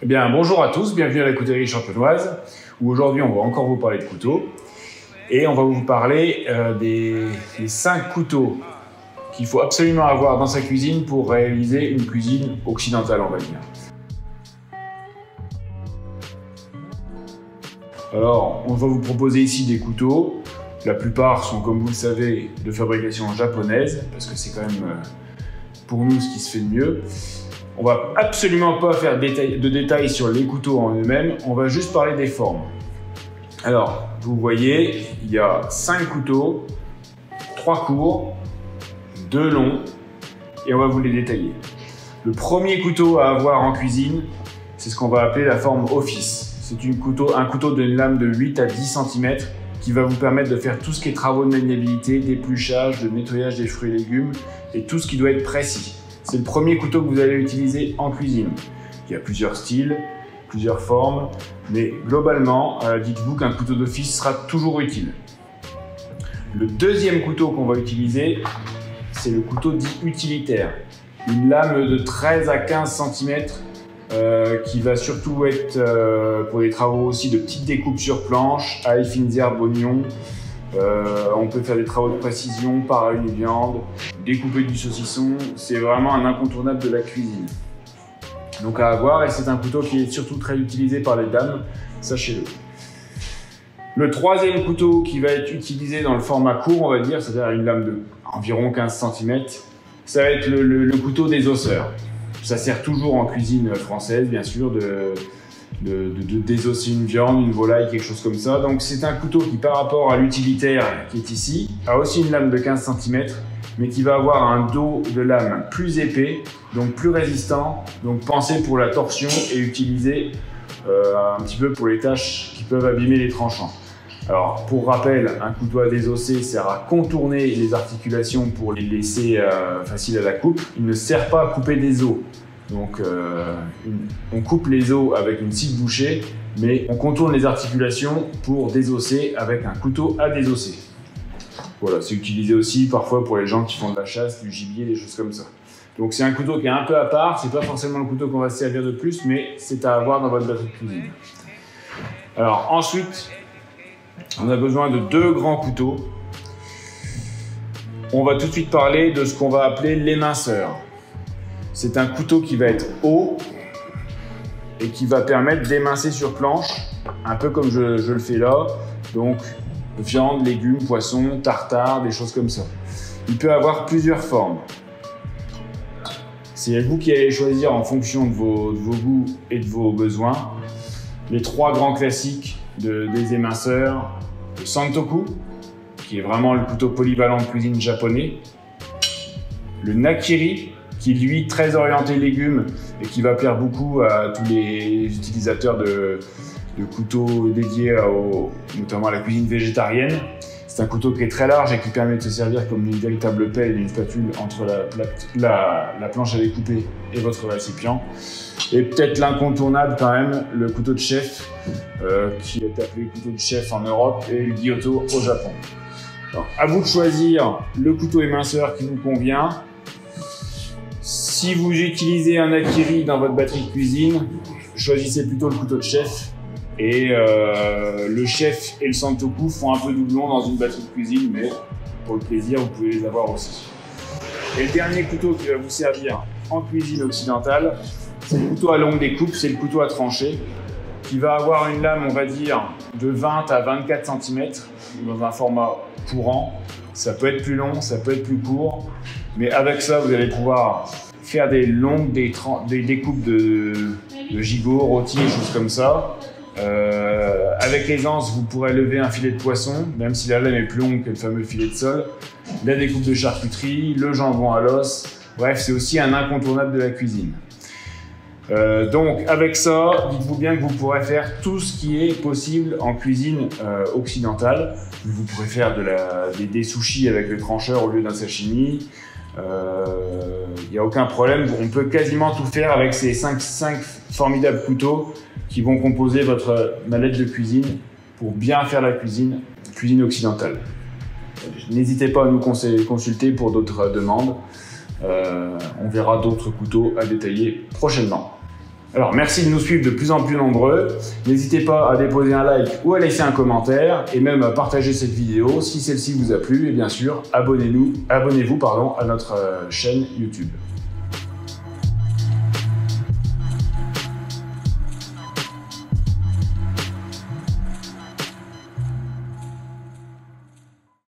Eh bien, bonjour à tous, bienvenue à la coutellerie champenoise, où aujourd'hui on va encore vous parler de couteaux. Et on va vous parler des 5 couteaux qu'il faut absolument avoir dans sa cuisine pour réaliser une cuisine occidentale, on va dire. Alors, on va vous proposer ici des couteaux. La plupart sont, comme vous le savez, de fabrication japonaise, parce que c'est quand même pour nous ce qui se fait de mieux. On va absolument pas faire de détails sur les couteaux en eux-mêmes, on va juste parler des formes. Alors, vous voyez, il y a 5 couteaux, 3 courts, 2 longs, et on va vous les détailler. Le premier couteau à avoir en cuisine, c'est ce qu'on va appeler la forme office. C'est un couteau d'une lame de 8 à 10 cm qui va vous permettre de faire tout ce qui est travaux de maniabilité, d'épluchage, de nettoyage des fruits et légumes, et tout ce qui doit être précis. C'est le premier couteau que vous allez utiliser en cuisine. Il y a plusieurs styles, plusieurs formes, mais globalement, dites-vous qu'un couteau d'office sera toujours utile. Le deuxième couteau qu'on va utiliser, c'est le couteau dit utilitaire. Une lame de 13 à 15 cm qui va surtout être pour des travaux aussi de petites découpes sur planche, ail, fines herbes, oignons. On peut faire des travaux de précision, parer une viande, découper du saucisson. C'est vraiment un incontournable de la cuisine. Donc à avoir, et c'est un couteau qui est surtout très utilisé par les dames, sachez-le. Le troisième couteau qui va être utilisé dans le format court, on va dire, c'est-à-dire une lame de environ 15 cm, ça va être le couteau des osseurs. Ça sert toujours en cuisine française, bien sûr, de désosser une viande, une volaille, quelque chose comme ça. Donc c'est un couteau qui, par rapport à l'utilitaire qui est ici, a aussi une lame de 15 cm, mais qui va avoir un dos de lame plus épais, donc plus résistant, donc pensé pour la torsion et utilisé un petit peu pour les tâches qui peuvent abîmer les tranchants. Alors pour rappel, un couteau à désosser sert à contourner les articulations pour les laisser faciles à la coupe. Il ne sert pas à couper des os. Donc on coupe les os avec une scie de boucher, mais on contourne les articulations pour désosser avec un couteau à désosser. Voilà, c'est utilisé aussi parfois pour les gens qui font de la chasse, du gibier, des choses comme ça. Donc c'est un couteau qui est un peu à part, c'est pas forcément le couteau qu'on va se servir de plus, mais c'est à avoir dans votre batterie de cuisine. Alors ensuite, on a besoin de 2 grands couteaux. On va tout de suite parler de ce qu'on va appeler l'éminceur. C'est un couteau qui va être haut et qui va permettre d'émincer sur planche, un peu comme je le fais là. Donc viande, légumes, poissons, tartare, des choses comme ça. Il peut avoir plusieurs formes. C'est vous qui allez choisir en fonction de vos goûts et de vos besoins. Les 3 grands classiques des éminceurs, le Santoku, qui est vraiment le couteau polyvalent de cuisine japonais, le Nakiri, qui est lui très orienté légumes et qui va plaire beaucoup à tous les utilisateurs de couteaux dédiés notamment à la cuisine végétarienne. C'est un couteau qui est très large et qui permet de se servir comme une véritable pelle et une spatule entre la planche à découper et votre récipient. Et peut-être l'incontournable quand même, le couteau de chef, qui est appelé couteau de chef en Europe et le gyuto au Japon. Alors, à vous de choisir le couteau éminceur qui vous convient. Si vous utilisez un Nakiri dans votre batterie de cuisine, choisissez plutôt le couteau de chef. Et le chef et le Santoku font un peu doublon dans une batterie de cuisine, mais pour le plaisir, vous pouvez les avoir aussi. Et le dernier couteau qui va vous servir en cuisine occidentale, c'est le couteau à longue découpe, c'est le couteau à trancher, qui va avoir une lame, on va dire, de 20 à 24 cm, dans un format courant. Ça peut être plus long, ça peut être plus court, mais avec ça, vous allez pouvoir faire des longues découpes de gigot, rôti, des choses comme ça. Avec l'aisance, vous pourrez lever un filet de poisson, même si la lame est plus longue que le fameux filet de sole. La découpe de charcuterie, le jambon à l'os. Bref, c'est aussi un incontournable de la cuisine. Donc avec ça, dites-vous bien que vous pourrez faire tout ce qui est possible en cuisine occidentale. Vous pourrez faire des sushis avec le trancheur au lieu d'un sashimi. Il n'y a aucun problème, on peut quasiment tout faire avec ces 5 formidables couteaux qui vont composer votre mallette de cuisine pour bien faire la cuisine occidentale. N'hésitez pas à nous consulter pour d'autres demandes. On verra d'autres couteaux à détailler prochainement. Alors merci de nous suivre de plus en plus nombreux. N'hésitez pas à déposer un like ou à laisser un commentaire et même à partager cette vidéo si celle-ci vous a plu. Et bien sûr, abonnez-vous à notre chaîne YouTube.